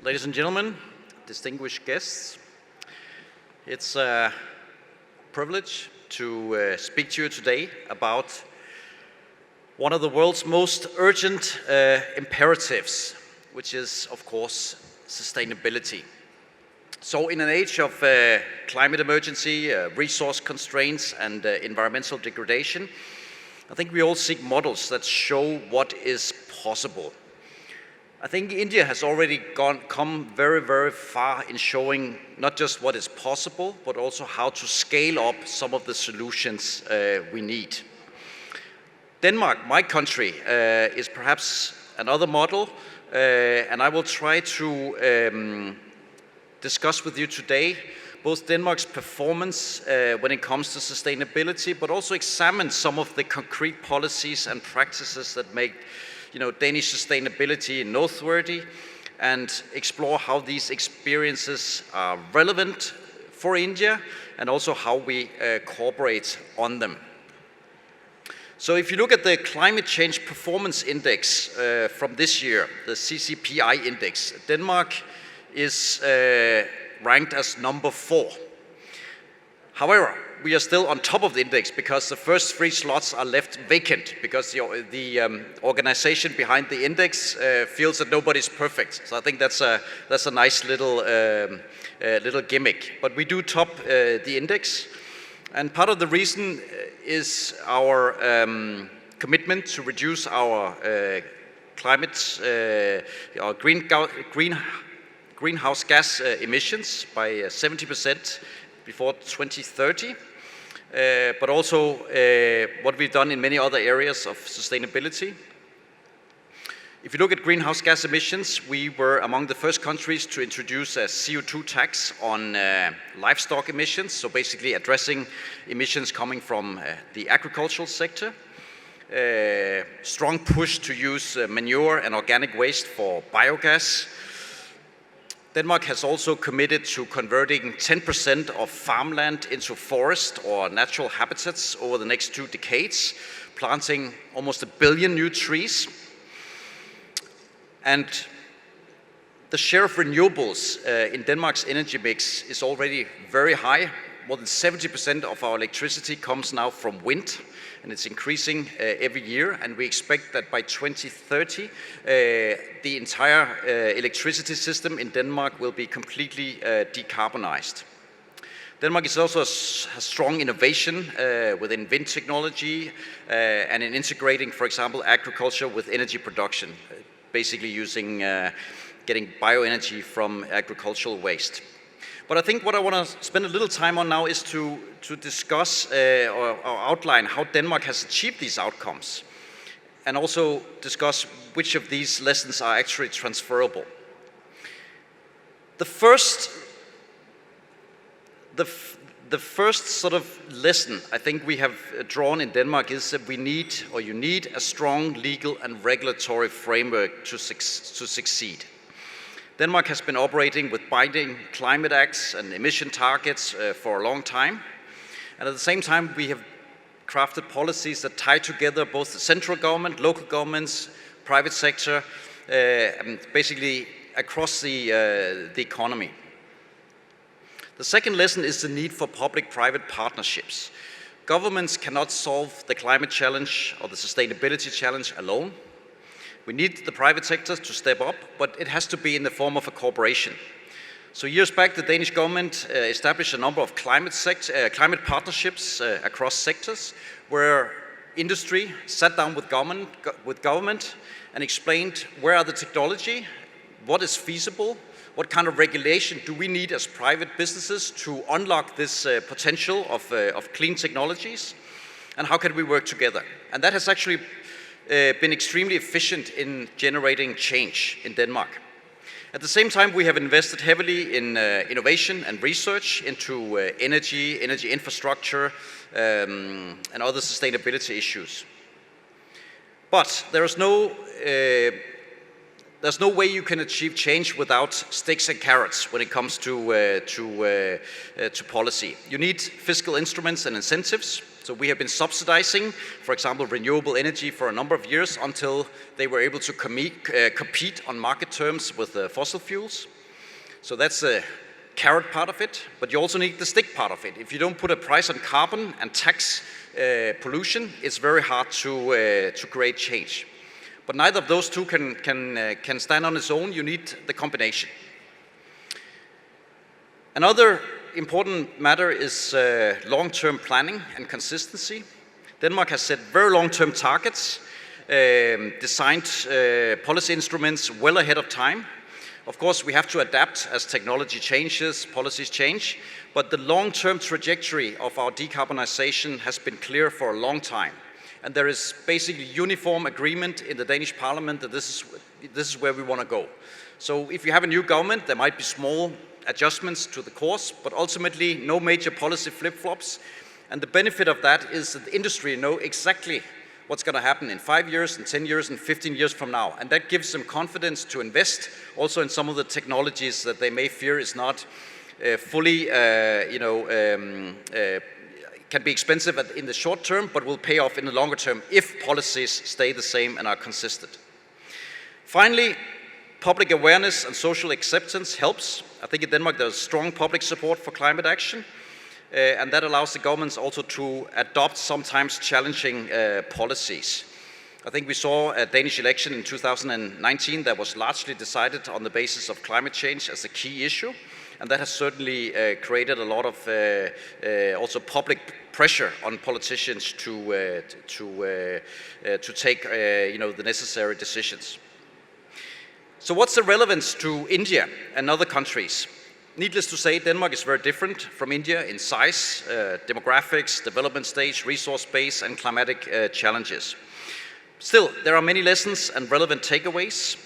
Ladies and gentlemen, distinguished guests, it's a privilege to speak to you today about one of the world's most urgent imperatives, which is, of course, sustainability. So in an age of climate emergency, resource constraints and environmental degradation, I think we all seek models that show what is possible. I think India has already come very, very far in showing not just what is possible, but also how to scale up some of the solutions we need. Denmark, my country, is perhaps another model, and I will try to discuss with you today both Denmark's performance when it comes to sustainability, but also examine some of the concrete policies and practices that make Danish sustainability noteworthy, and explore how these experiences are relevant for India and also how we cooperate on them. So if you look at the Climate Change Performance Index from this year, the CCPI index, Denmark is ranked as number 4. However, we are still on top of the index because the first 3 slots are left vacant because the organization behind the index feels that nobody's perfect. So I think that's a nice little gimmick. But we do top the index, and part of the reason is our commitment to reduce our greenhouse gas emissions by 70% before 2030. But also what we've done in many other areas of sustainability. If you look at greenhouse gas emissions, we were among the first countries to introduce a CO2 tax on livestock emissions, so basically addressing emissions coming from the agricultural sector. Strong push to use manure and organic waste for biogas. Denmark has also committed to converting 10% of farmland into forest or natural habitats over the next 2 decades, planting almost 1 billion new trees. And the share of renewables in Denmark's energy mix is already very high. More than 70% of our electricity comes now from wind, and it's increasing every year, and we expect that by 2030 the entire electricity system in Denmark will be completely decarbonized. Denmark is also has strong innovation within wind technology and in integrating, for example, agriculture with energy production, basically using getting bioenergy from agricultural waste. But I think what I want to spend a little time on now is to discuss or outline how Denmark has achieved these outcomes, and also discuss which of these lessons are actually transferable. The first sort of lesson I think we have drawn in Denmark is that you need a strong legal and regulatory framework to succeed. Denmark has been operating with binding climate acts and emission targets for a long time. And at the same time, we have crafted policies that tie together both the central government, local governments, private sector, and basically across the economy. The second lesson is the need for public-private partnerships. Governments cannot solve the climate challenge or the sustainability challenge alone. We need the private sector to step up, but it has to be in the form of a cooperation. So years back, the Danish government established a number of climate partnerships across sectors, where industry sat down with government and explained where are the technology, what is feasible, what kind of regulation do we need as private businesses to unlock this potential of clean technologies, and how can we work together. And that has actually been extremely efficient in generating change in Denmark. At the same time, we have invested heavily in innovation and research into energy infrastructure, and other sustainability issues. But there's no way you can achieve change without sticks and carrots when it comes to policy. You need fiscal instruments and incentives. So we have been subsidizing, for example, renewable energy for a number of years until they were able to compete on market terms with fossil fuels. So that's the carrot part of it, but you also need the stick part of it. If you don't put a price on carbon and tax pollution, it's very hard to create change. But neither of those two can stand on its own. You need the combination. Another important matter is long-term planning and consistency. Denmark has set very long-term targets, designed policy instruments well ahead of time. Of course, we have to adapt as technology changes, policies change, but the long-term trajectory of our decarbonization has been clear for a long time. And there is basically uniform agreement in the Danish parliament that this is where we want to go. So if you have a new government, there might be small adjustments to the course, but ultimately no major policy flip-flops. And the benefit of that is that the industry know exactly what's going to happen in 5 years, and 10 years, and 15 years from now. And that gives them confidence to invest also in some of the technologies that they may fear is not fully, can be expensive in the short term, but will pay off in the longer term if policies stay the same and are consistent. Finally, public awareness and social acceptance helps. I think in Denmark there's strong public support for climate action. And that allows the governments also to adopt sometimes challenging policies. I think we saw a Danish election in 2019 that was largely decided on the basis of climate change as a key issue. And that has certainly created a lot of also public pressure on politicians to take the necessary decisions. So what's the relevance to India and other countries? Needless to say, Denmark is very different from India in size, demographics, development stage, resource base, and climatic challenges. Still, there are many lessons and relevant takeaways.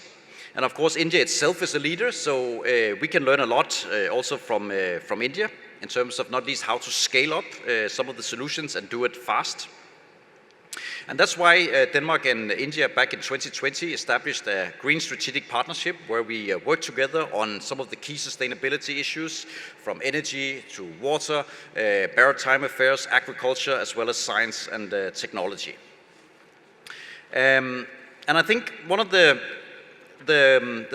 And of course, India itself is a leader, so we can learn a lot also from India in terms of not least how to scale up some of the solutions and do it fast. And that's why Denmark and India back in 2020 established a Green Strategic Partnership where we work together on some of the key sustainability issues from energy to water, maritime affairs, agriculture, as well as science and technology. And I think one of the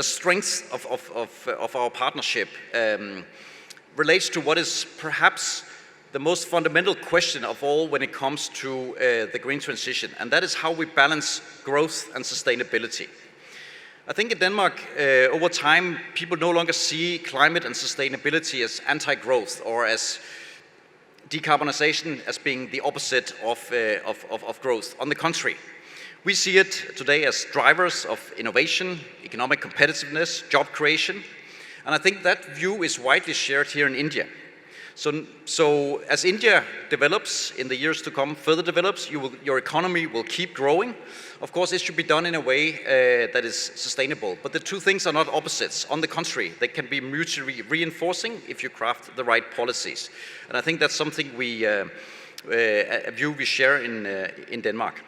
strengths of our partnership relates to what is perhaps the most fundamental question of all when it comes to the green transition, and that is how we balance growth and sustainability. I think in Denmark, over time, people no longer see climate and sustainability as anti-growth or as decarbonization as being the opposite of growth. On the contrary, we see it today as drivers of innovation, economic competitiveness, job creation, and I think that view is widely shared here in India. So as India develops in the years to come, further develops, your economy will keep growing. Of course, it should be done in a way that is sustainable. But the two things are not opposites. On the contrary, they can be mutually reinforcing if you craft the right policies. And I think that's something a view we share in Denmark.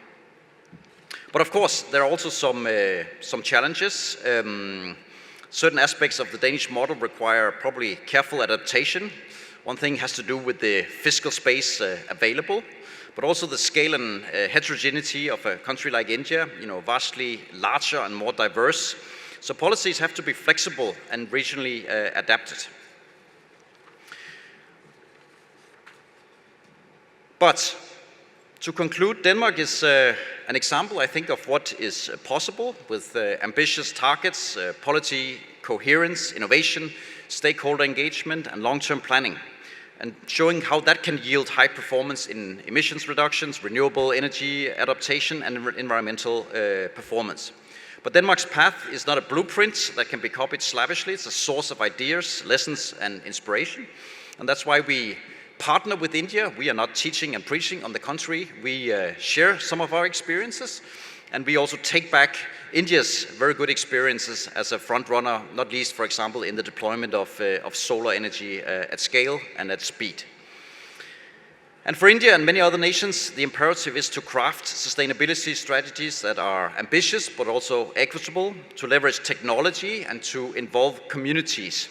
But of course, there are also some challenges. Certain aspects of the Danish model require probably careful adaptation. One thing has to do with the fiscal space available, but also the scale and heterogeneity of a country like India, vastly larger and more diverse. So policies have to be flexible and regionally adapted. But to conclude, Denmark is an example, I think, of what is possible with ambitious targets, policy coherence, innovation, stakeholder engagement, and long-term planning, and showing how that can yield high performance in emissions reductions, renewable energy adaptation, and environmental performance. But Denmark's path is not a blueprint that can be copied slavishly. It's a source of ideas, lessons, and inspiration. And that's why we partner with India. We are not teaching and preaching. On the contrary, we share some of our experiences. And we also take back India's very good experiences as a front runner, not least, for example, in the deployment of solar energy at scale and at speed. And for India and many other nations, the imperative is to craft sustainability strategies that are ambitious but also equitable, to leverage technology and to involve communities,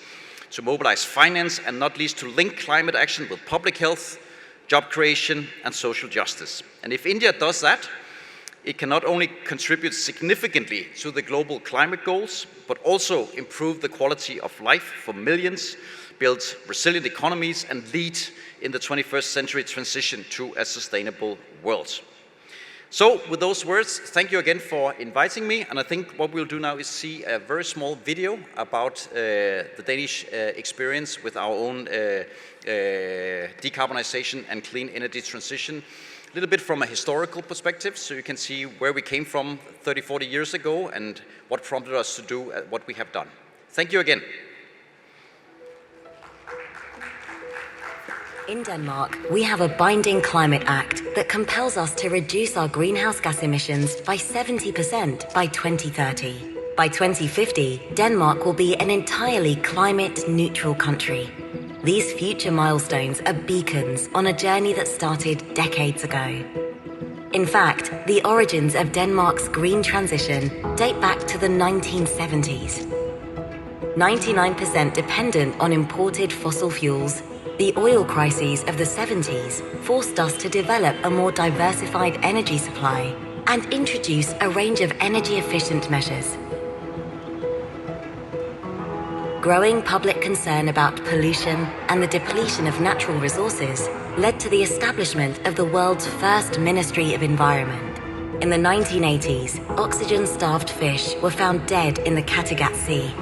to mobilize finance and not least to link climate action with public health, job creation, and social justice. And if India does that, it can not only contribute significantly to the global climate goals, but also improve the quality of life for millions, build resilient economies, and lead in the 21st century transition to a sustainable world. So with those words, thank you again for inviting me, and I think what we'll do now is see a very small video about the Danish experience with our own decarbonization and clean energy transition, a little bit from a historical perspective, so you can see where we came from 30, 40 years ago and what prompted us to do what we have done. Thank you again. In Denmark, we have a binding climate act that compels us to reduce our greenhouse gas emissions by 70% by 2030. By 2050, Denmark will be an entirely climate-neutral country. These future milestones are beacons on a journey that started decades ago. In fact, the origins of Denmark's green transition date back to the 1970s. 99% dependent on imported fossil fuels, the oil crises of the 70s forced us to develop a more diversified energy supply and introduce a range of energy-efficient measures. Growing public concern about pollution and the depletion of natural resources led to the establishment of the world's first Ministry of Environment. In the 1980s, oxygen-starved fish were found dead in the Kattegat Sea.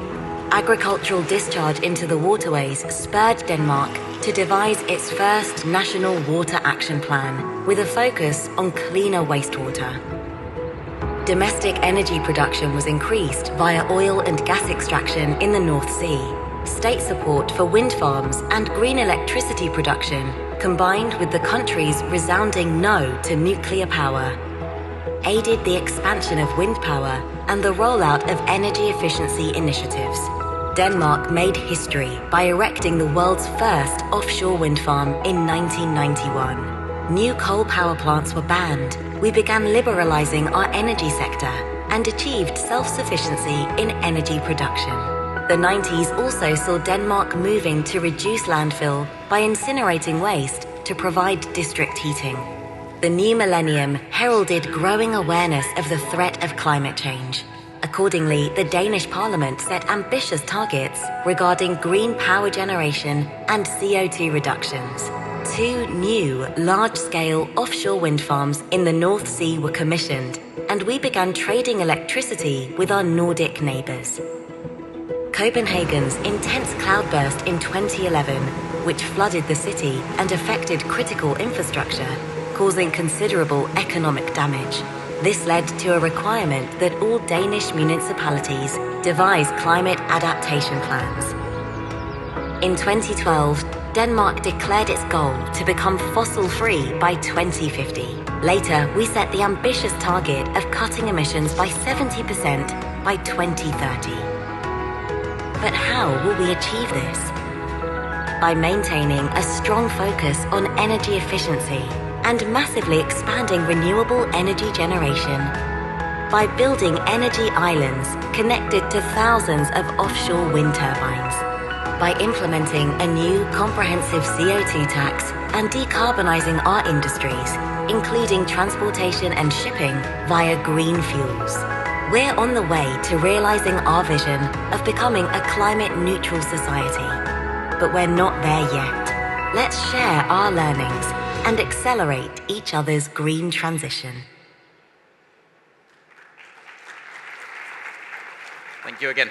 Agricultural discharge into the waterways spurred Denmark to devise its first national water action plan with a focus on cleaner wastewater. Domestic energy production was increased via oil and gas extraction in the North Sea. State support for wind farms and green electricity production, combined with the country's resounding no to nuclear power, aided the expansion of wind power and the rollout of energy efficiency initiatives. Denmark made history by erecting the world's first offshore wind farm in 1991. New coal power plants were banned. We began liberalizing our energy sector and achieved self-sufficiency in energy production. The 90s also saw Denmark moving to reduce landfill by incinerating waste to provide district heating. The new millennium heralded growing awareness of the threat of climate change. Accordingly, the Danish Parliament set ambitious targets regarding green power generation and CO2 reductions. 2 new, large-scale offshore wind farms in the North Sea were commissioned, and we began trading electricity with our Nordic neighbours. Copenhagen's intense cloudburst in 2011, which flooded the city and affected critical infrastructure, causing considerable economic damage. This led to a requirement that all Danish municipalities devise climate adaptation plans. In 2012, Denmark declared its goal to become fossil-free by 2050. Later, we set the ambitious target of cutting emissions by 70% by 2030. But how will we achieve this? By maintaining a strong focus on energy efficiency and massively expanding renewable energy generation, by building energy islands connected to thousands of offshore wind turbines, by implementing a new comprehensive CO2 tax and decarbonizing our industries, including transportation and shipping via green fuels. We're on the way to realizing our vision of becoming a climate-neutral society, but we're not there yet. Let's share our learnings and accelerate each other's green transition. Thank you again.